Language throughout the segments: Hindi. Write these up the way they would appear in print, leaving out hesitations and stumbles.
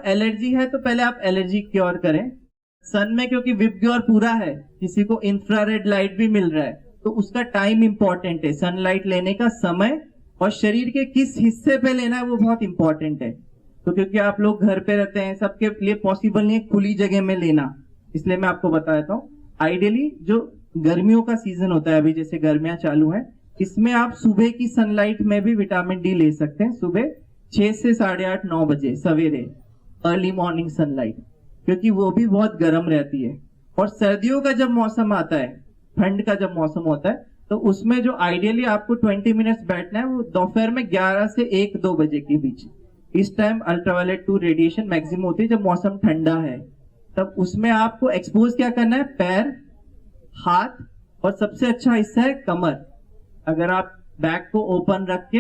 एलर्जी है तो पहले आप एलर्जी क्योर करें। सन में क्योंकि विबग्योर पूरा है, किसी को इंफ्रारेड लाइट भी मिल रहा है, तो उसका टाइम इंपॉर्टेंट है, सनलाइट लेने का समय और शरीर के किस हिस्से पे लेना है वो बहुत इंपॉर्टेंट है। तो क्योंकि आप लोग घर पे रहते हैं, सबके लिए पॉसिबल नहीं है खुली जगह में लेना, इसलिए मैं आपको बता देता हूँ। आइडियली जो गर्मियों का सीजन होता है, अभी जैसे गर्मियां चालू हैं, इसमें आप सुबह की सनलाइट में भी विटामिन डी ले सकते हैं, सुबह 6 से 8:30 9 बजे सवेरे, अर्ली मॉर्निंग सनलाइट, क्योंकि वो भी बहुत गर्म रहती है। और सर्दियों का जब मौसम आता है, ठंड का जब मौसम होता है, तो उसमें जो आइडियली आपको 20 मिनट्स बैठना है वो दोपहर में 11 से 1-2 बजे के बीच। इस टाइम अल्ट्रावायलेट 2 रेडिएशन मैक्सिमम होती है जब मौसम ठंडा है, तब उसमें आपको एक्सपोज क्या करना है, पैर, हाथ, और सबसे अच्छा हिस्सा है कमर। अगर आप बैक को ओपन रख के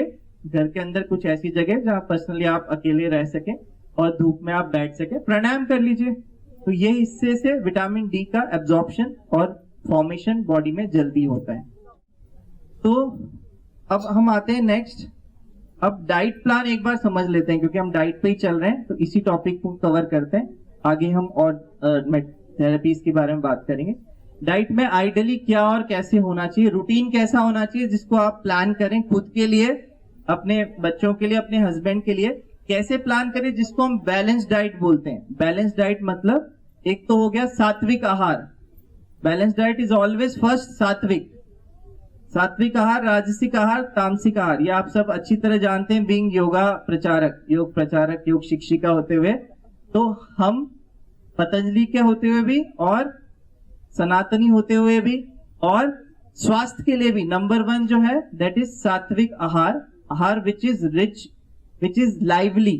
घर के अंदर कुछ ऐसी जगह जहां पर्सनली आप अकेले रह सके और धूप में आप बैठ सके, प्राणायाम कर लीजिए, तो ये हिस्से से विटामिन डी का एब्जॉर्प्शन और फॉर्मेशन बॉडी में जल्दी होता है। तो अब हम आते हैं नेक्स्ट। अब डाइट प्लान एक बार समझ लेते हैं, क्योंकि हम डाइट पे ही चल रहे हैं, तो इसी टॉपिक को कवर करते हैं। आगे हम और थेरेपीज के बारे में बात करेंगे। डाइट में आइडियली क्या और कैसे होना चाहिए, रूटीन कैसा होना चाहिए जिसको आप प्लान करें खुद के लिए, अपने बच्चों के लिए, अपने हस्बैंड के लिए, कैसे प्लान करें जिसको हम बैलेंस डाइट बोलते हैं। बैलेंस डाइट मतलब एक तो हो गया सात्विक आहार। Balance diet is always first सात्विक। सात्विक आहार, राजसिक आहार, तामसिक आहार, ये आप सब अच्छी तरह जानते हैं, बीइंग योगा प्रचारक, योग प्रचारक, योग शिक्षिका होते हुए। तो हम पतंजलि के होते हुए भी और सनातनी होते हुए भी और स्वास्थ्य के लिए भी नंबर 1 जो है दैट इज सात्विक आहार। आहार which is rich, which is lively,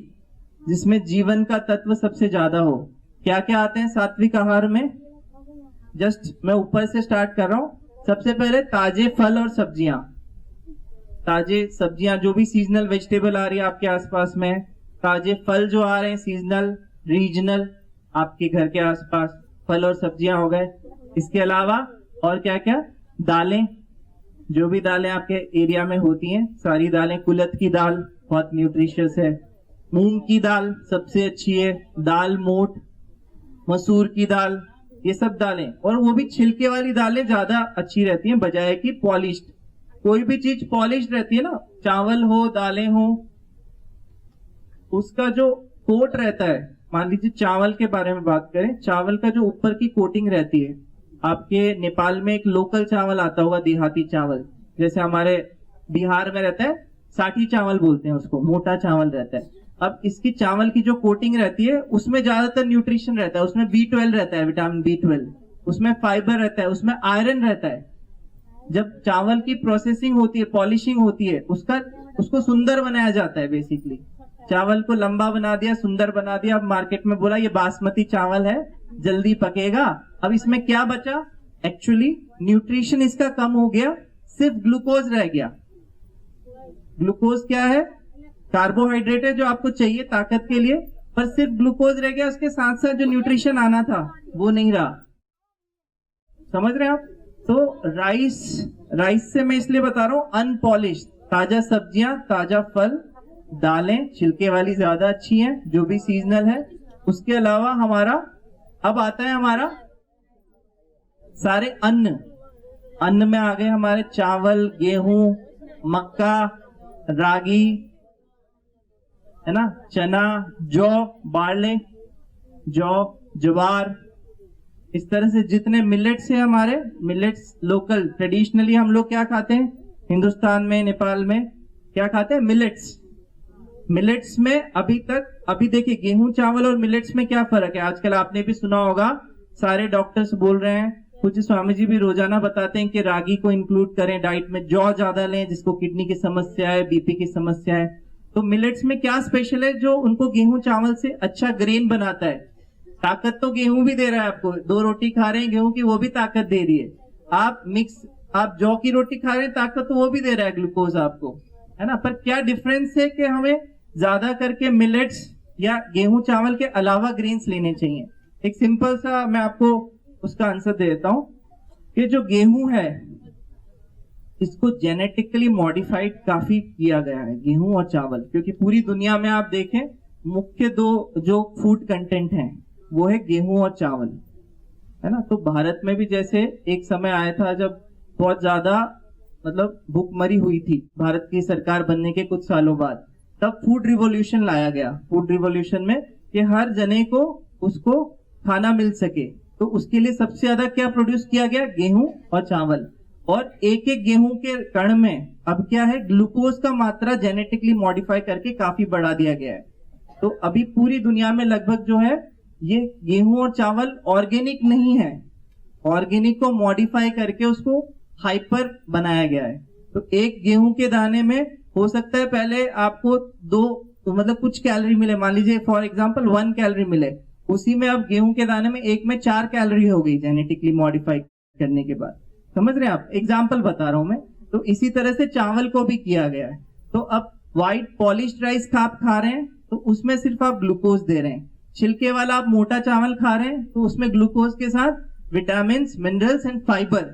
जिसमें जीवन का तत्व सबसे ज्यादा हो। क्या क्या आते हैं सात्विक आहार में, जस्ट मैं ऊपर से स्टार्ट कर रहा हूं। सबसे पहले ताजे फल और सब्जियां, ताजे सब्जियां, जो भी सीजनल वेजिटेबल आ रही है आपके आसपास में, ताजे फल जो आ रहे हैं सीजनल, रीजनल, आपके घर के आसपास फल और सब्जियां हो गए। इसके अलावा और क्या क्या, दालें, जो भी दालें आपके एरिया में होती हैं, सारी दालें, कुलथ की दाल बहुत न्यूट्रिशियस है, मूंग की दाल सबसे अच्छी है, दाल मोठ, मसूर की दाल, ये सब दालें, और वो भी छिलके वाली दालें ज्यादा अच्छी रहती हैं बजाय कि पॉलिश्ड। कोई भी चीज पॉलिश्ड रहती है ना, चावल हो, दालें हो, उसका जो कोट रहता है, मान लीजिए चावल के बारे में बात करें, चावल का जो ऊपर की कोटिंग रहती है, आपके नेपाल में एक लोकल चावल आता होगा, देहाती चावल, जैसे हमारे बिहार में रहता है साठी चावल बोलते हैं उसको, मोटा चावल रहता है। अब इसकी चावल की जो कोटिंग रहती है उसमें ज्यादातर न्यूट्रिशन रहता है, उसमें B12 रहता है, विटामिन B12, उसमें फाइबर रहता है, उसमें आयरन रहता है। जब चावल की प्रोसेसिंग होती है, पॉलिशिंग होती है, उसको सुंदर बनाया जाता है। बेसिकली चावल को लंबा बना दिया, सुंदर बना दिया, अब मार्केट में बोला ये बासमती चावल है, जल्दी पकेगा। अब इसमें क्या बचा, एक्चुअली न्यूट्रिशन इसका कम हो गया, सिर्फ ग्लूकोज रह गया। ग्लूकोज क्या है, कार्बोहाइड्रेट है जो आपको चाहिए ताकत के लिए, पर सिर्फ ग्लूकोज रह गया, उसके साथ साथ जो न्यूट्रिशन आना था वो नहीं रहा। समझ रहे हैं आप? तो राइस से मैं इसलिए बता रहा हूं अनपॉलिश्ड, ताजा सब्जियां, ताजा फल, दालें छिलके वाली ज्यादा अच्छी हैं, जो भी सीजनल है। उसके अलावा हमारा अब आता है हमारा सारे अन्न में आ गए हमारे चावल, गेहूं, मक्का, रागी, है ना, चना, जौ, बार्ले, जौ, ज्वार, इस तरह से जितने मिलेट्स है हमारे, मिलेट्स लोकल, ट्रेडिशनली हम लोग क्या खाते हैं हिंदुस्तान में, नेपाल में क्या खाते हैं, मिलेट्स। मिलेट्स में अभी देखिए गेहूं, चावल और मिलेट्स में क्या फर्क है। आजकल आपने भी सुना होगा, सारे डॉक्टर्स बोल रहे हैं, कुछ स्वामी जी भी रोजाना बताते हैं कि रागी को इंक्लूड करें डाइट में, जौ ज्यादा लें जिसको किडनी की समस्या है, बीपी की समस्या है। तो मिलेट्स में क्या स्पेशल है जो उनको गेहूं चावल से अच्छा ग्रेन बनाता है। ताकत तो गेहूं भी दे रहा है आपको, 2 रोटी खा रहे हैं गेहूं की, वो भी ताकत दे रही है। आप जौ की रोटी खा रहे हैं, ताकत तो वो भी दे रहा है, ग्लूकोज आपको, है ना। पर क्या डिफरेंस है कि हमें ज्यादा करके मिलेट्स या गेहूं चावल के अलावा ग्रेन्स लेने चाहिए। एक सिंपल सा मैं आपको उसका आंसर दे देता हूं कि जो गेहूं है इसको जेनेटिकली मॉडिफाइड काफी किया गया है, गेहूं और चावल, क्योंकि पूरी दुनिया में आप देखें मुख्य दो जो फूड कंटेंट हैं वो है गेहूं और चावल, है ना। तो भारत में भी जैसे एक समय आया था जब बहुत ज्यादा मतलब भूखमरी हुई थी भारत की सरकार बनने के कुछ सालों बाद, तब फूड रिवॉल्यूशन लाया गया। फूड रिवॉल्यूशन में कि हर जने को उसको खाना मिल सके, तो उसके लिए सबसे ज्यादा क्या प्रोड्यूस किया गया, गेहूं और चावल। और एक एक गेहूं के कण में अब क्या है, ग्लूकोज का मात्रा जेनेटिकली मॉडिफाई करके काफी बढ़ा दिया गया है। तो अभी पूरी दुनिया में लगभग जो है ये गेहूं और चावल ऑर्गेनिक नहीं है, ऑर्गेनिक को मॉडिफाई करके उसको हाइपर बनाया गया है। तो एक गेहूं के दाने में हो सकता है पहले आपको दो मतलब कुछ कैलोरी मिले, मान लीजिए फॉर एग्जांपल 1 कैलोरी मिले, उसी में अब गेहूं के दाने में एक में 4 कैलोरी हो गई जेनेटिकली मॉडिफाई करने के बाद। समझ रहे हैं आप, एग्जाम्पल बता रहा हूं मैं। तो इसी तरह से चावल को भी किया गया है। तो अब व्हाइट पॉलिश्ड राइस आप खा रहे हैं तो उसमें सिर्फ आप ग्लूकोज दे रहे हैं, छिलके वाला आप मोटा चावल खा रहे हैं तो उसमें ग्लूकोज के साथ विटामिन, मिनरल्स एंड फाइबर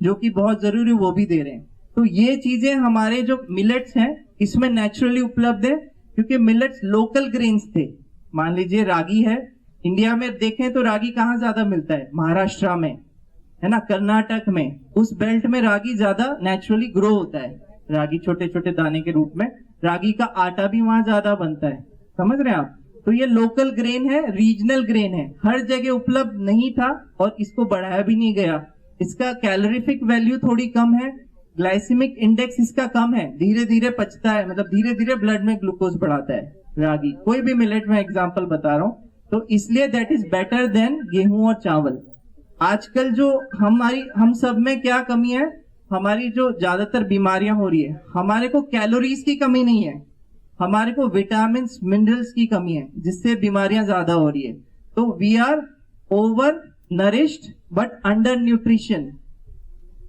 जो कि बहुत जरूरी वो भी दे रहे हैं। तो ये चीजें हमारे जो मिलेट्स हैं इसमें नेचुरली उपलब्ध है, क्योंकि मिलेट्स लोकल ग्रेन्स थे। मान लीजिए रागी है, इंडिया में देखें तो रागी कहाँ ज्यादा मिलता है, महाराष्ट्र में, है ना, कर्नाटक में, उस बेल्ट में रागी ज्यादा नेचुरली ग्रो होता है। रागी छोटे छोटे दाने के रूप में, रागी का आटा भी वहां ज्यादा बनता है। समझ रहे हैं आप। तो ये लोकल ग्रेन है, रीजनल ग्रेन है, हर जगह उपलब्ध नहीं था और इसको बढ़ाया भी नहीं गया। इसका कैलोरीफिक वैल्यू थोड़ी कम है, ग्लाइसेमिक इंडेक्स इसका कम है, धीरे धीरे पचता है, मतलब धीरे धीरे ब्लड में ग्लूकोज बढ़ाता है रागी। कोई भी मिलेट में एग्जांपल बता रहा हूं, तो इसलिए दैट इज बेटर देन गेहूं और चावल। आजकल जो हम सब में क्या कमी है, हमारी जो ज्यादातर बीमारियां हो रही है, हमारे को कैलोरीज की कमी नहीं है, हमारे को विटामिन मिनरल्स की कमी है, जिससे बीमारियां ज्यादा हो रही है। तो we are over nourished but under nutrition.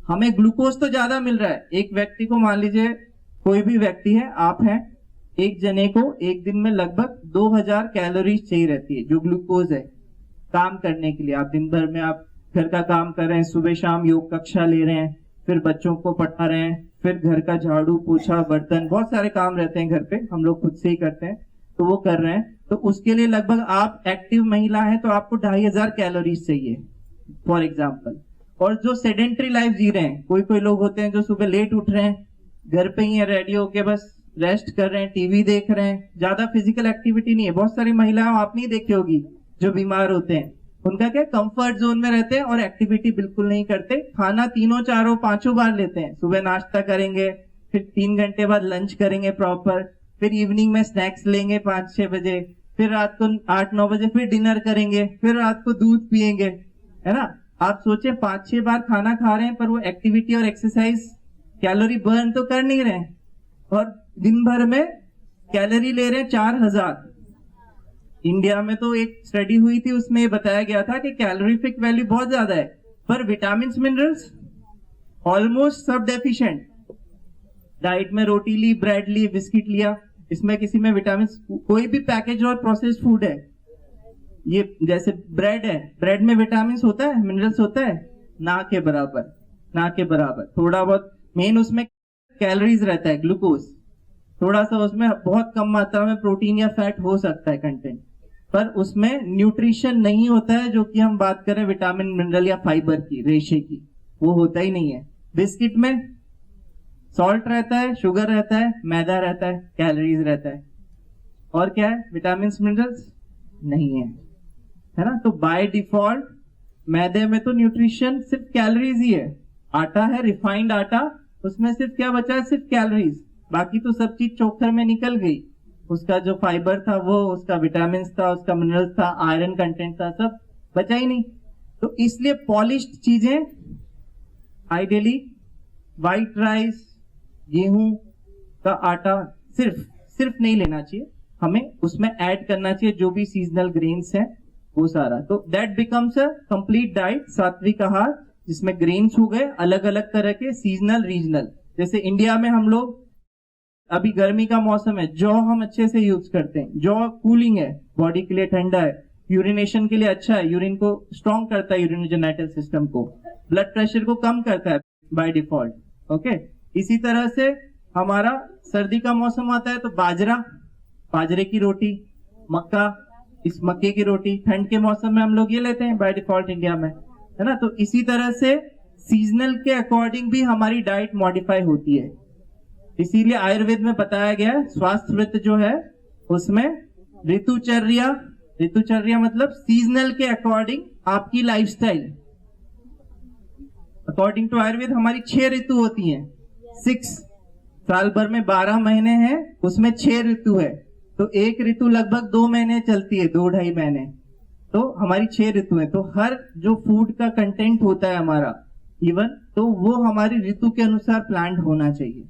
हमें ग्लूकोज तो ज्यादा मिल रहा है, एक व्यक्ति को मान लीजिए कोई भी व्यक्ति है, आप हैं, एक जने को एक दिन में लगभग 2000 कैलोरीज चाहिए रहती है जो ग्लूकोज है काम करने के लिए। आप दिन भर में आप घर का काम कर रहे हैं, सुबह शाम योग कक्षा ले रहे हैं, फिर बच्चों को पढ़ा रहे हैं, फिर घर का झाड़ू पोछा बर्तन, बहुत सारे काम रहते हैं घर पे, हम लोग खुद से ही करते हैं, तो वो कर रहे हैं। तो उसके लिए लगभग आप एक्टिव महिला हैं तो आपको 2500 कैलोरीज चाहिए फॉर एग्जाम्पल। और जो सेडेंट्री लाइफ जी रहे हैं, कोई कोई लोग होते हैं जो सुबह लेट उठ रहे हैं, घर पे ही है, रेडी होके बस रेस्ट कर रहे हैं, टीवी देख रहे हैं, ज्यादा फिजिकल एक्टिविटी नहीं है। बहुत सारी महिलाएं आप नहीं देखी होगी जो बीमार होते हैं, उनका क्या कंफर्ट जोन में रहते हैं और एक्टिविटी बिल्कुल नहीं करते, खाना 3, 4, 5 बार लेते हैं, सुबह नाश्ता करेंगे, फिर 3 घंटे बाद लंच करेंगे प्रॉपर, फिर इवनिंग में स्नैक्स लेंगे 5-6 बजे, फिर रात को 8-9 बजे फिर डिनर करेंगे, फिर रात को दूध पियेंगे, है ना। आप सोचे 5-6 बार खाना खा रहे हैं पर वो एक्टिविटी और एक्सरसाइज कैलोरी बर्न तो कर नहीं रहे हैं, और दिन भर में कैलोरी ले रहे हैं 4000। इंडिया में तो एक स्टडी हुई थी, उसमें ये बताया गया था कि कैलोरीफिक वैल्यू बहुत ज्यादा है पर विटामिन मिनरल्स ऑलमोस्ट सब डेफिशिएंट। डाइट में रोटी ली, ब्रेड ली, बिस्किट लिया, इसमें किसी में विटामिन, कोई भी पैकेज और प्रोसेस्ड फूड है, ये जैसे ब्रेड है, ब्रेड में विटामिन होता है, मिनरल्स होता है, ना के बराबर, ना के बराबर। थोड़ा बहुत मेन उसमें कैलोरीज रहता है, ग्लूकोज, थोड़ा सा उसमें बहुत कम मात्रा में प्रोटीन या फैट हो सकता है कंटेंट, पर उसमें न्यूट्रिशन नहीं होता है जो कि हम बात करें विटामिन, मिनरल या फाइबर की, रेशे की, वो होता ही नहीं है। बिस्किट में सॉल्ट रहता है, शुगर रहता है, मैदा रहता है, कैलोरीज रहता है, और क्या है, विटामिन मिनरल्स नहीं है ना। तो बाय डिफॉल्ट मैदे में तो न्यूट्रिशन सिर्फ कैलोरीज ही है। आटा है, रिफाइंड आटा, उसमें सिर्फ क्या बचा है, सिर्फ कैलोरीज, बाकी तो सब चीज चोकर में निकल गई। उसका जो फाइबर था वो, उसका विटामिन था, उसका मिनरल्स था, आयरन कंटेंट था, सब बचा ही नहीं। तो इसलिए पॉलिश्ड चीजें आइडियली व्हाइट राइस, गेहूं का आटा सिर्फ नहीं लेना चाहिए, हमें उसमें ऐड करना चाहिए जो भी सीजनल ग्रेन्स हैं वो सारा। तो that becomes a complete diet, सात्विक आहार, जिसमें ग्रेन्स हो गए अलग अलग तरह के, सीजनल, रीजनल। जैसे इंडिया में हम लोग अभी गर्मी का मौसम है, जौ हम अच्छे से यूज करते हैं, जौ कूलिंग है, बॉडी के लिए ठंडा है, यूरिनेशन के लिए अच्छा है, यूरिन को स्ट्रॉन्ग करता है, यूरिनोजेनेटल सिस्टम को, ब्लड प्रेशर को कम करता है बाय डिफॉल्ट। ओके, इसी तरह से हमारा सर्दी का मौसम आता है तो बाजरा, बाजरे की रोटी, मक्का, इस मक्के की रोटी ठंड के मौसम में हम लोग ये लेते हैं बाय डिफॉल्ट इंडिया में, है ना। तो इसी तरह से सीजनल के अकॉर्डिंग भी हमारी डाइट मॉडिफाई होती है। इसीलिए आयुर्वेद में बताया गया है स्वास्थ्य वृत्त जो है उसमें ऋतुचर्या मतलब सीजनल के अकॉर्डिंग आपकी लाइफस्टाइल। अकॉर्डिंग टू आयुर्वेद हमारी 6 ऋतु होती हैं। 6 साल भर में 12 महीने हैं, उसमें 6 ऋतु है। तो एक ऋतु लगभग 2 महीने चलती है, 2-2.5 महीने। तो हमारी 6 ऋतु है। तो हर जो फूड का कंटेंट होता है हमारा इवन, तो वो हमारी ऋतु के अनुसार प्लान्ड होना चाहिए।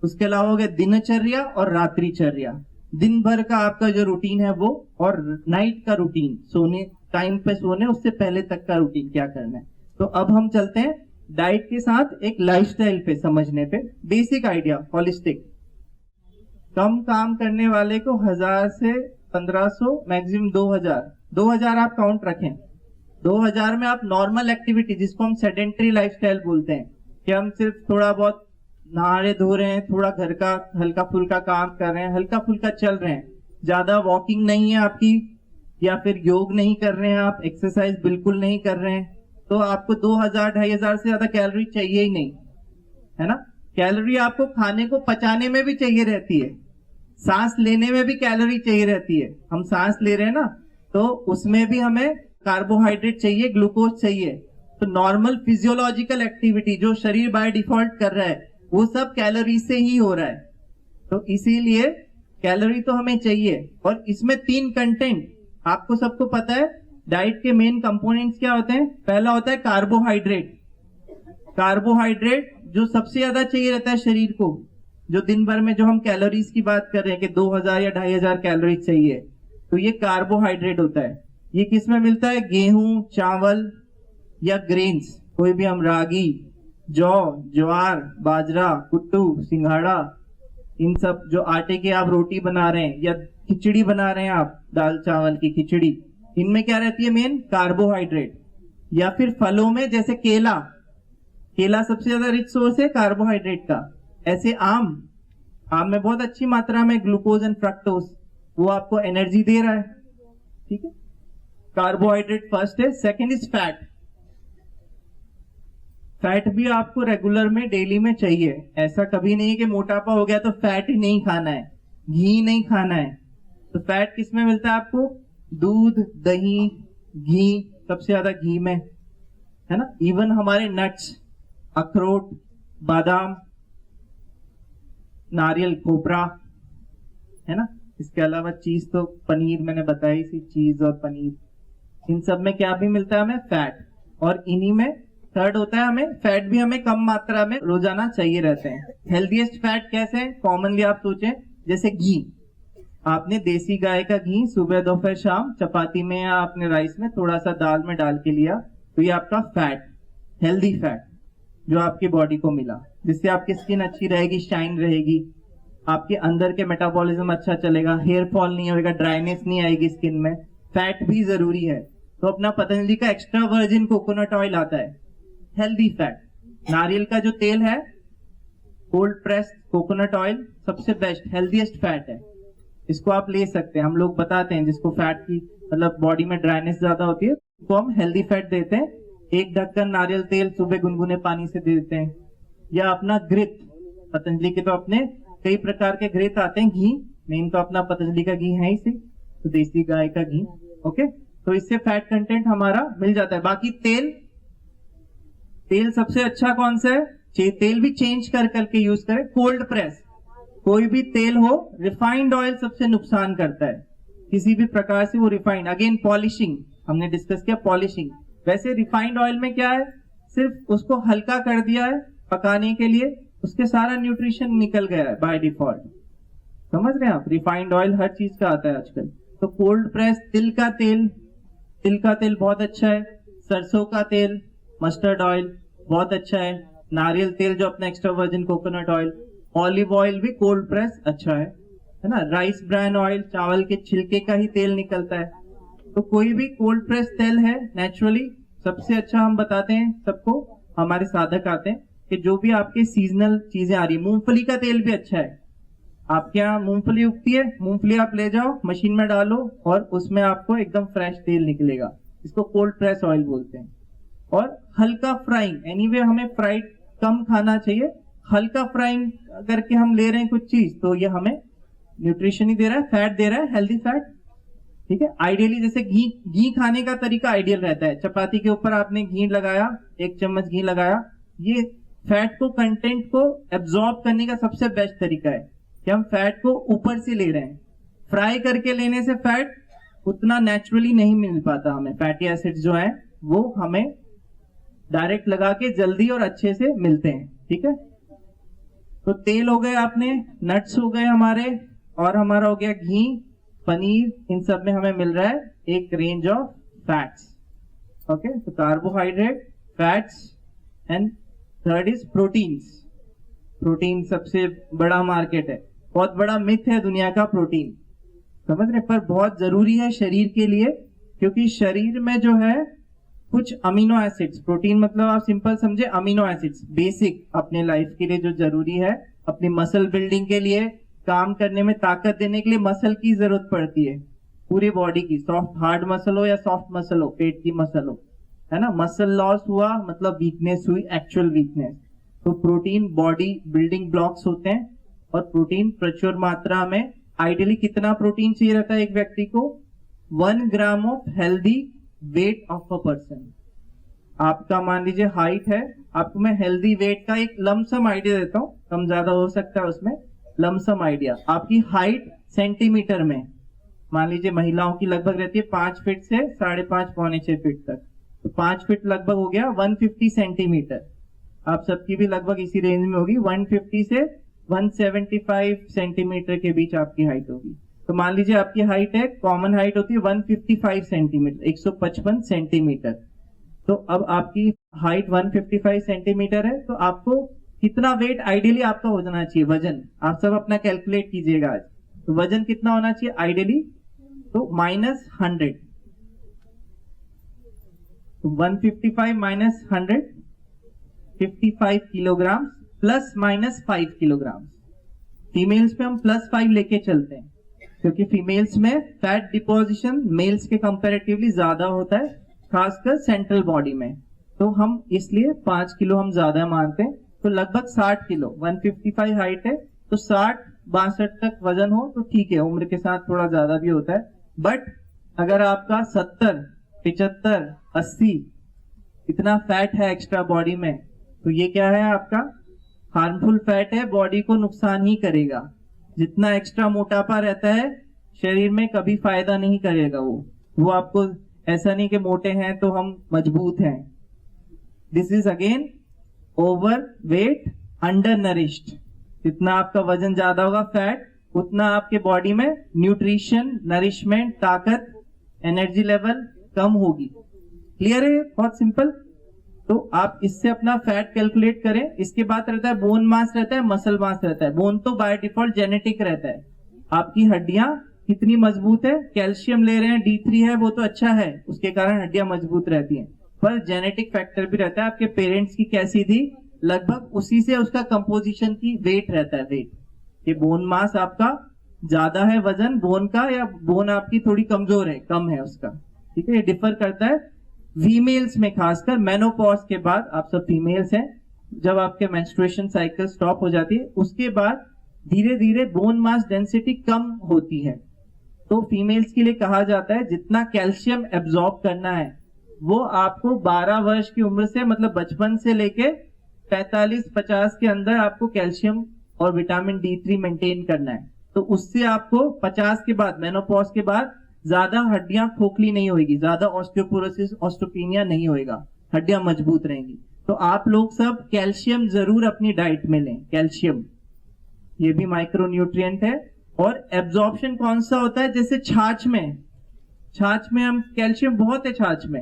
उसके अलावा हो गया दिनचर्या और रात्रिचर्या। दिन भर का आपका जो रूटीन है वो, और नाइट का रूटीन, सोने टाइम पे सोने उससे पहले तक का रूटीन क्या करना है। तो अब हम चलते हैं डाइट के साथ एक लाइफस्टाइल पे समझने पे। Basic idea holistic. कम काम करने वाले को 1000 से 1500 मैक्सिमम 2000 आप काउंट रखें। 2000 में आप नॉर्मल एक्टिविटी, जिसको हम सेडेंटरी लाइफस्टाइल बोलते हैं, कि हम सिर्फ थोड़ा बहुत नहा रहे धो रहे हैं, थोड़ा घर का हल्का फुल्का काम कर रहे हैं, हल्का फुल्का चल रहे हैं, ज्यादा वॉकिंग नहीं है आपकी, या फिर योग नहीं कर रहे हैं आप, एक्सरसाइज बिल्कुल नहीं कर रहे हैं, तो आपको 2000-2500 से ज्यादा कैलोरी चाहिए ही नहीं, है ना। कैलोरी आपको खाने को पचाने में भी चाहिए रहती है, सांस लेने में भी कैलोरी चाहिए रहती है। हम सांस ले रहे हैं ना, तो उसमें भी हमें कार्बोहाइड्रेट चाहिए, ग्लूकोज चाहिए। तो नॉर्मल फिजियोलॉजिकल एक्टिविटी जो शरीर बाय डिफॉल्ट कर रहा है वो सब कैलोरी से ही हो रहा है। तो इसीलिए कैलोरी तो हमें चाहिए। और इसमें 3 कंटेंट आपको सबको पता है। डाइट के मेन कंपोनेंट्स क्या होते हैं? पहला होता है कार्बोहाइड्रेट। कार्बोहाइड्रेट जो सबसे ज्यादा चाहिए रहता है शरीर को, जो दिन भर में जो हम कैलोरीज की बात कर रहे हैं कि 2000 या 2500 कैलोरीज चाहिए, तो ये कार्बोहाइड्रेट होता है। ये किस में मिलता है? गेहूं, चावल या ग्रेन्स, कोई भी हम रागी, जौ, ज्वार, बाजरा, कुट्टू, सिंघाड़ा, इन सब जो आटे की आप रोटी बना रहे हैं या खिचड़ी बना रहे हैं आप, दाल चावल की खिचड़ी, इनमें क्या रहती है? Main carbohydrate. या फिर फलों में जैसे केला सबसे ज्यादा रिच सोर्स है कार्बोहाइड्रेट का। ऐसे आम में बहुत अच्छी मात्रा में ग्लूकोज एंड फ्रक्टोज, वो आपको एनर्जी दे रहा है, ठीक है। कार्बोहाइड्रेट फर्स्ट है। Second is fat. फैट भी आपको रेगुलर में डेली में चाहिए। ऐसा कभी नहीं कि मोटापा हो गया तो फैट ही नहीं खाना है, घी नहीं खाना है। तो फैट किस में मिलता है आपको? दूध, दही, घी, सबसे ज्यादा घी में, है ना। इवन हमारे नट्स, अखरोट, बादाम, नारियल, कोपरा, है ना। इसके अलावा चीज, तो पनीर मैंने बताई थी, चीज और पनीर, इन सब में क्या भी मिलता है हमें? फैट। और इन्हीं में थर्ड होता है हमें फैट भी हमें कम मात्रा में रोजाना चाहिए रहते हैं। हेल्दीएस्ट फैट कैसे है? कॉमनली आप सोचें, जैसे घी, आपने देसी गाय का घी सुबह दोपहर शाम चपाती में या आपने राइस में थोड़ा सा दाल में डाल के लिया, तो ये आपका फैट, हेल्दी फैट जो आपकी बॉडी को मिला, जिससे आपकी स्किन अच्छी रहेगी, शाइन रहेगी, आपके अंदर के मेटाबॉलिज्म अच्छा चलेगा, हेयर फॉल नहीं होगा, ड्राइनेस नहीं आएगी स्किन में। फैट भी जरूरी है। तो अपना पतंजलि का एक्स्ट्रा वर्जिन कोकोनट ऑयल आता है, हेल्दी फैट। नारियल का जो तेल है, कोल्ड प्रेस कोकोनट ऑयल, सबसे बेस्ट हेल्दीएस्ट फैट है। इसको आप ले सकते हैं। हम लोग बताते हैं जिसको फैट की मतलब बॉडी में ड्राइनेस ज्यादा होती है, उसको हम हेल्दी फैट देते हैं। एक ढक्कन नारियल तेल सुबह गुनगुने पानी से दे देते हैं। या अपना घृत, पतंजलि के तो अपने कई प्रकार के घृत आते हैं। घी मेन तो अपना पतंजलि का घी है ही, तो देसी गाय का घी, ओके। तो इससे फैट कंटेंट हमारा मिल जाता है। बाकी तेल सबसे अच्छा कौन सा है? तेल भी चेंज कर करके यूज करें। कोल्ड प्रेस, कोई भी तेल हो, रिफाइंड ऑयल सबसे नुकसान करता है किसी भी प्रकार से, वो रिफाइंड। अगेन पॉलिशिंग, हमने डिस्कस किया पॉलिशिंग। वैसे रिफाइंड ऑयल में क्या है? सिर्फ उसको हल्का कर दिया है पकाने के लिए, उसके सारा न्यूट्रिशन निकल गया है बाय डिफॉल्ट। समझ रहे हैं आप? रिफाइंड ऑयल हर चीज का आता है आजकल। तो कोल्ड प्रेस, तिल का तेल बहुत अच्छा है। सरसों का तेल, मस्टर्ड ऑयल बहुत अच्छा है। नारियल तेल जो अपना extra virgin coconut oil, olive oil भी कोल्ड प्रेस अच्छा है ना। राइस ब्रान ऑयल, चावल के छिलके का ही तेल निकलता है। तो कोई भी कोल्ड प्रेस तेल है नेचुरली सबसे अच्छा। हम बताते हैं सबको, हमारे साधक आते हैं कि जो भी आपके सीजनल चीजें आ रही है, मूंगफली का तेल भी अच्छा है। आपके यहाँ मूंगफली उगती है, मूंगफली आप ले जाओ मशीन में डालो और उसमें आपको एकदम फ्रेश तेल निकलेगा, इसको कोल्ड प्रेस ऑयल बोलते हैं। और हल्का फ्राइंग, एनीवे हमें फ्राइड कम खाना चाहिए, हल्का फ्राइंग करके हम ले रहे हैं कुछ चीज तो ये हमें न्यूट्रिशन ही दे रहा है, फैट दे रहा है, हेल्दी फैट, ठीक है। आइडियली जैसे घी खाने का तरीका आइडियल रहता है, चपाती के ऊपर आपने घी लगाया, 1 चम्मच घी लगाया, ये फैट को कंटेंट को एब्जॉर्ब करने का सबसे बेस्ट तरीका है कि हम फैट को ऊपर से ले रहे हैं। फ्राई करके लेने से फैट उतना नेचुरली नहीं मिल पाता हमें, फैटी एसिड्स जो है वो हमें डायरेक्ट लगा के जल्दी और अच्छे से मिलते हैं, ठीक है। तो तेल हो गए आपने, नट्स हो गए हमारे, और हमारा हो गया घी, पनीर, इन सब में हमें मिल रहा है एक रेंज ऑफ फैट्स, ओके। तो carbohydrate, fats and third is proteins. Protein सबसे बड़ा मार्केट है, बहुत बड़ा मिथ है दुनिया का प्रोटीन, समझ रहे, पर बहुत जरूरी है शरीर के लिए, क्योंकि शरीर में जो है कुछ अमीनो एसिड्स, प्रोटीन मतलब आप सिंपल समझे अमीनो एसिड्स, बेसिक अपने लाइफ के लिए जो जरूरी है, अपनी मसल बिल्डिंग के लिए, काम करने में ताकत देने के लिए मसल की जरूरत पड़ती है पूरी बॉडी की, सॉफ्ट हार्ड मसल हो या सॉफ्ट मसल हो, पेट की मसल हो, है ना। मसल लॉस हुआ मतलब वीकनेस हुई, एक्चुअल वीकनेस। तो प्रोटीन बॉडी बिल्डिंग ब्लॉक्स होते हैं, और प्रोटीन प्रचुर मात्रा में, आइडियली कितना प्रोटीन चाहिए रहता है एक व्यक्ति को, 1 gram of healthy weight of a person. आपका मान लीजिए हाइट है, आपको मैं हेल्दी वेट का एक लमसम आइडिया देता हूं, कम ज्यादा हो सकता है उसमें, लमसम आइडिया। आपकी हाइट सेंटीमीटर में, मान लीजिए महिलाओं की लगभग रहती है 5 फीट से 5.5 पौने 6 फीट तक, तो 5 फीट लगभग हो गया 150 सेंटीमीटर। आप सबकी भी लगभग इसी रेंज में होगी, 150 से 175 सेंटीमीटर के बीच आपकी हाइट होगी। तो मान लीजिए आपकी हाइट है, कॉमन हाइट होती है 155 सेंटीमीटर, 155 सेंटीमीटर। तो अब आपकी हाइट 155 सेंटीमीटर है, तो आपको कितना वेट आइडियली आपका हो जाना चाहिए, वजन आप सब अपना कैलकुलेट कीजिएगा आज। तो वजन कितना होना चाहिए आइडियली, तो -100, 155 माइनस 100, 55 किलोग्राम, ±5 किलोग्राम। फीमेल्स पे हम +5 लेके चलते हैं, क्योंकि फीमेल्स में फैट डिपोजिशन मेल्स के कंपैरेटिवली ज्यादा होता है, खासकर सेंट्रल बॉडी में, तो हम इसलिए 5 किलो हम ज्यादा मानते हैं। तो लगभग 60 किलो, 155 हाइट है, तो 60-62 तक वजन हो तो ठीक है, उम्र के साथ थोड़ा ज्यादा भी होता है। बट अगर आपका 70, 75, 80 इतना फैट है एक्स्ट्रा बॉडी में, तो ये क्या है, आपका हार्मफुल फैट है, बॉडी को नुकसान ही करेगा। जितना एक्स्ट्रा मोटापा रहता है शरीर में कभी फायदा नहीं करेगा वो आपको, ऐसा नहीं कि मोटे हैं तो हम मजबूत हैं। This is again over weight, under nourished. जितना आपका वजन ज्यादा होगा फैट, उतना आपके बॉडी में न्यूट्रिशन, नरिशमेंट, ताकत, एनर्जी लेवल कम होगी। क्लियर है, बहुत सिंपल। तो आप इससे अपना फैट कैलकुलेट करें। इसके बाद रहता है बोन मास, रहता है मसल मास, रहता है। बोन तो बाय डिफॉल्ट जेनेटिक रहता है, आपकी हड्डियां कितनी मजबूत है, कैल्शियम ले रहे हैं, D3 है, वो तो अच्छा है, उसके कारण हड्डियां मजबूत रहती हैं, पर जेनेटिक फैक्टर भी रहता है, आपके पेरेंट्स की कैसी थी, लगभग उसी से उसका कंपोजिशन की वेट रहता है, वेट। ये बोन मास आपका ज्यादा है वजन बोन का, या बोन आपकी थोड़ी कमजोर है, कम है उसका, ठीक है, ये डिफर करता है। फीमेल्स में खासकर मेनोपॉज के बाद, आप सब फीमेल्स हैं, जब आपके मेंस्ट्रुएशन साइकिल स्टॉप हो जाती है, उसके बाद धीरे धीरे बोन मास डेंसिटी कम होती है। तो फीमेल्स के लिए कहा जाता है जितना कैल्शियम एब्जॉर्ब करना है वो आपको 12 वर्ष की उम्र से, मतलब बचपन से लेके 45-50 के अंदर आपको कैल्शियम और विटामिन D3 मेंटेन करना है। तो उससे आपको 50 के बाद, मेनोपॉज के बाद, ज्यादा हड्डियां खोखली नहीं होगी, ज्यादा ऑस्टियोपोरोसिस, ऑस्टियोपेनिया नहीं होएगा, हड्डियां मजबूत रहेंगी। तो आप लोग सब कैल्शियम जरूर अपनी डाइट में लें, कैल्शियम ये भी माइक्रोन्यूट्रिएंट है। और एब्जॉर्प्शन कौन सा होता है, जैसे छाछ में हम कैल्शियम बहुत है छाछ में।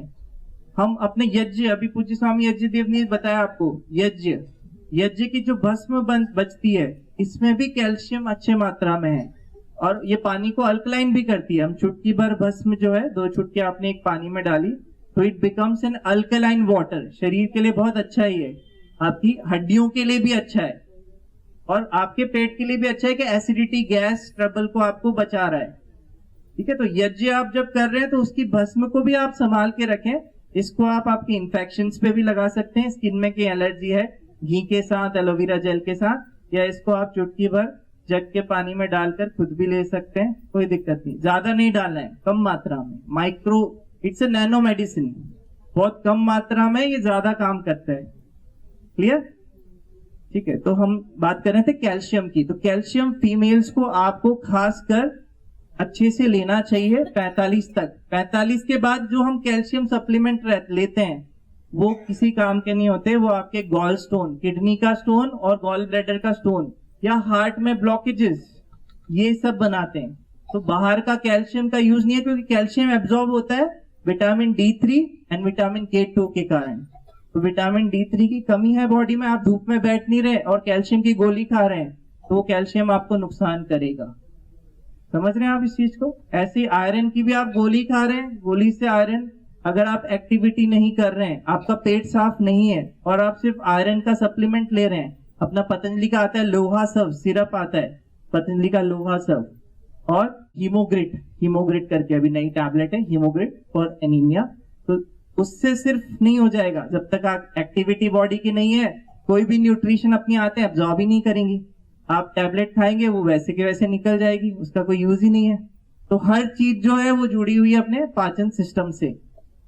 हम अपने यज्ञ, अभी पूज्य स्वामी यज्ञ देव ने बताया आपको, यज्ञ की जो भस्म बचती है, इसमें भी कैल्शियम अच्छे मात्रा में है, और ये पानी को अल्कलाइन भी करती है। हम चुटकी भर भस्म जो है, 2 चुटकी आपने एक पानी में डाली तो it becomes N alkaline water. शरीर के लिए बहुत अच्छा ही है, आपकी हड्डियों के लिए भी अच्छा है। और आपके पेट के लिए भी अच्छा है कि एसिडिटी गैस ट्रबल को आपको बचा रहा है। ठीक है, तो यज्ञ आप जब कर रहे हैं तो उसकी भस्म को भी आप संभाल के रखें। इसको आप आपकी इन्फेक्शंस पे भी लगा सकते हैं, स्किन में की एलर्जी है, घी के साथ, एलोवेरा जेल के साथ, या इसको आप चुटकी भर जग के पानी में डालकर खुद भी ले सकते हैं, कोई दिक्कत नहीं। ज्यादा नहीं डालना है, कम मात्रा में। Micro, it's a nano medicine, बहुत कम मात्रा में ये ज्यादा काम करता है। क्लियर? ठीक है, तो हम बात कर रहे थे कैल्शियम की। तो कैल्शियम फीमेल्स को आपको खासकर अच्छे से लेना चाहिए 45 तक। 45 के बाद जो हम कैल्शियम सप्लीमेंट लेते हैं वो किसी काम के नहीं होते। वो आपके गॉल स्टोन, किडनी का स्टोन और गॉल ब्लैडर का स्टोन, या हार्ट में ब्लॉकेजेस, ये सब बनाते हैं। तो बाहर का कैल्शियम का यूज नहीं है, क्योंकि कैल्शियम एब्जॉर्ब होता है vitamin D3 and vitamin K2 के कारण। तो विटामिन D3 की कमी है बॉडी में, आप धूप में बैठ नहीं रहे और कैल्शियम की गोली खा रहे हैं, तो वो कैल्शियम आपको नुकसान करेगा। समझ रहे हैं आप इस चीज को? ऐसे आयरन की भी आप गोली खा रहे हैं, गोली से आयरन, अगर आप एक्टिविटी नहीं कर रहे हैं, आपका पेट साफ नहीं है और आप सिर्फ आयरन का सप्लीमेंट ले रहे हैं, अपना पतंजलि का आता है लोहा सव सिरप आता है, पतंजलि का लोहा सव, और हीमोग्रिट करके अभी नई टैबलेट है हीमोग्रिट फॉर एनीमिया। तो उससे सिर्फ नहीं हो जाएगा, जब तक आप एक्टिविटी बॉडी की नहीं है, कोई भी न्यूट्रिशन अपनी आते हैं एब्जॉर्ब ही नहीं करेंगी। आप टैबलेट खाएंगे वो वैसे के वैसे निकल जाएगी, उसका कोई यूज ही नहीं है। तो हर चीज जो है वो जुड़ी हुई है अपने पाचन सिस्टम से।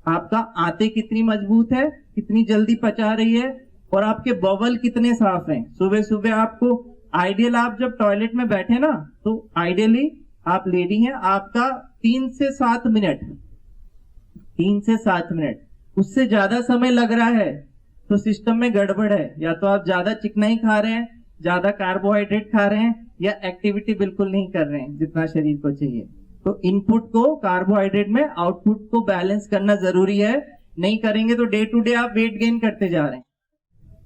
आपका आंतें कितनी मजबूत है, कितनी जल्दी पचा रही है, और आपके बवल कितने साफ हैं। सुबह सुबह आपको आइडियल, आप जब टॉयलेट में बैठे ना, तो आइडियली आप लेडी हैं, आपका 3 से 7 मिनट, 3 से 7 मिनट, उससे ज्यादा समय लग रहा है तो सिस्टम में गड़बड़ है। या तो आप ज्यादा चिकनाई खा रहे हैं, ज्यादा कार्बोहाइड्रेट खा रहे हैं, या एक्टिविटी बिल्कुल नहीं कर रहे हैं जितना शरीर को चाहिए। तो इनपुट को कार्बोहाइड्रेट में, आउटपुट को बैलेंस करना जरूरी है। नहीं करेंगे तो डे टू डे आप वेट गेन करते जा रहे हैं।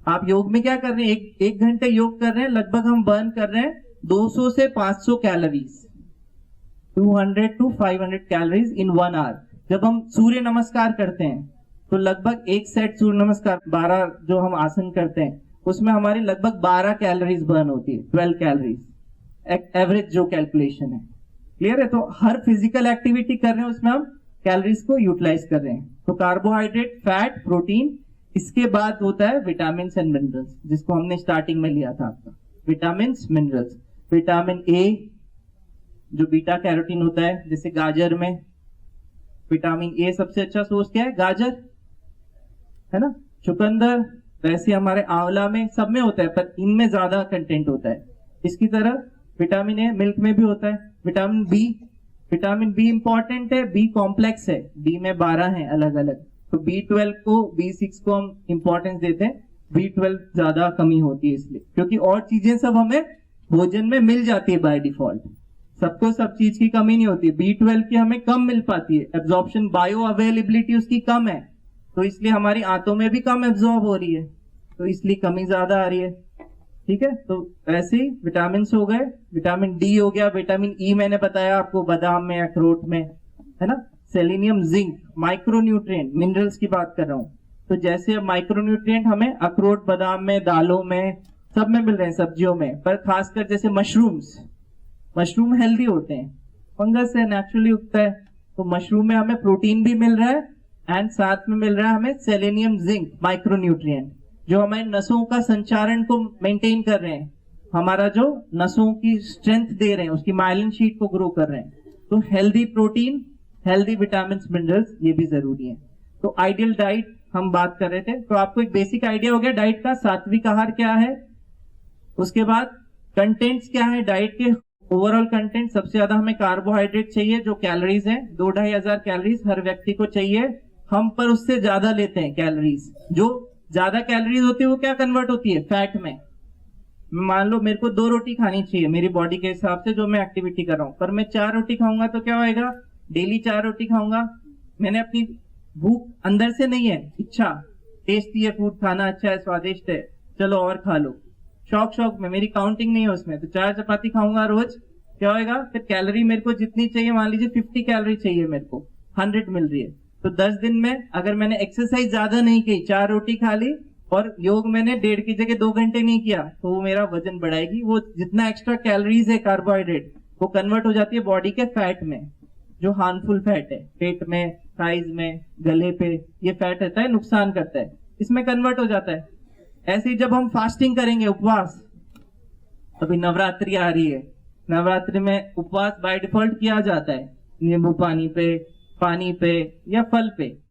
आप योग में क्या कर रहे हैं, एक घंटे योग कर रहे हैं, लगभग हम बर्न कर रहे हैं 200 से 500 calories, 200 to 500 calories in 1 hour. जब हम सूर्य नमस्कार करते हैं तो लगभग एक सेट सूर्य नमस्कार 12 जो हम आसन करते हैं उसमें हमारी लगभग 12 कैलोरीज बर्न होती है, 12 कैलोरीज एवरेज जो कैलकुलेशन है। क्लियर है? तो हर फिजिकल एक्टिविटी कर रहे हैं उसमें हम कैलोरीज को यूटिलाइज कर रहे हैं। तो कार्बोहाइड्रेट, फैट, प्रोटीन, इसके बाद होता है विटामिन एंड मिनरल्स, जिसको हमने स्टार्टिंग में लिया था आपका विटामिन मिनरल्स। विटामिन ए जो बीटा कैरोटीन होता है, जैसे गाजर में विटामिन ए सबसे अच्छा सोर्स क्या है, गाजर है ना, चुकंदर, वैसे हमारे आंवला में, सब में होता है, पर इनमें ज्यादा कंटेंट होता है। इसकी तरह विटामिन ए मिल्क में भी होता है। विटामिन बी इंपॉर्टेंट है, बी कॉम्प्लेक्स है, बी में 12 है अलग अलग। तो B12 को, B6 को हम इंपॉर्टेंस देते हैं, B12 ज्यादा कमी होती है इसलिए, क्योंकि और चीजें सब हमें भोजन में मिल जाती है बाय डिफॉल्ट, सबको सब चीज की कमी नहीं होती। B12 की हमें कम मिल पाती है, एब्जॉर्प्शन, बायो अवेलेबिलिटी उसकी कम है, तो इसलिए हमारी आंतों में भी कम एब्जॉर्ब हो रही है, तो इसलिए कमी ज्यादा आ रही है। ठीक है, तो ऐसे ही विटामिन हो गए। विटामिन डी हो गया, विटामिन ई मैंने बताया आपको बादाम में, अखरोट में, है ना। सेलेनियम, जिंक, माइक्रोन्यूट्रिएंट, मिनरल्स की बात कर रहा हूं। तो जैसे माइक्रोन्यूट्रिएंट हमें अखरोट, बादाम में, दालों में, सब में मिल रहे हैं, सब्जियों में, पर खासकर जैसे मशरूम हेल्दी होते हैं, फंगस से नेचुरली उगता है, तो मशरूम में हमें प्रोटीन भी मिल रहा है एंड साथ में मिल रहा है हमें सेलेनियम, जिंक, माइक्रोन्यूट्रिएंट, जो हमारे नसों का संचारण को मेंटेन कर रहे हैं, हमारा जो नसों की स्ट्रेंथ दे रहे हैं, उसकी माइलिन शीट को ग्रो कर रहे हैं। तो healthy protein, healthy vitamin, minerals, ये भी जरूरी है। तो आइडियल डाइट हम बात कर रहे थे, तो आपको एक बेसिक आइडिया हो गया डाइट का, सात्विक आहार क्या है। उसके बाद कंटेंट्स क्या है डाइट के, ओवरऑल कंटेंट, सबसे ज्यादा हमें कार्बोहाइड्रेट चाहिए, जो कैलोरीज है 2-2.5 हजार कैलोरीज हर व्यक्ति को चाहिए, हम पर उससे ज्यादा लेते हैं कैलोरीज। जो ज्यादा कैलोरीज होती है वो क्या कन्वर्ट होती है, फैट में। मान लो मेरे को 2 रोटी खानी चाहिए मेरी बॉडी के हिसाब से, जो मैं एक्टिविटी कर रहा हूं, पर मैं 4 रोटी खाऊंगा तो क्या होएगा, डेली 4 रोटी खाऊंगा, मैंने अपनी भूख अंदर से नहीं है, इच्छा, टेस्टी है फूड, खाना अच्छा है, स्वादिष्ट है, चलो और खा लो, शौक में, मेरी काउंटिंग नहीं है उसमें, तो 4 चपाती खाऊंगा रोज, क्या होएगा, फिर कैलोरी मेरे को जितनी चाहिए, मान लीजिए 50 कैलोरी चाहिए मेरे को, 100 मिल रही है, तो 10 दिन में अगर मैंने एक्सरसाइज ज्यादा नहीं की, 4 रोटी खा ली और योग मैंने 1.5 की जगह 2 घंटे नहीं किया तो वो मेरा वजन बढ़ाएगी। वो जितना एक्स्ट्रा कैलोरीज है कार्बोहाइड्रेट वो कन्वर्ट हो जाती है बॉडी के फैट में, जो हार्मफुल फैट है पेट में, थाइज में, गले पे ये फैट रहता है, नुकसान करता है, इसमें कन्वर्ट हो जाता है। ऐसे ही जब हम फास्टिंग करेंगे, उपवास, अभी नवरात्रि आ रही है, नवरात्रि में उपवास बाय डिफॉल्ट किया जाता है नींबू पानी पे या फल पे।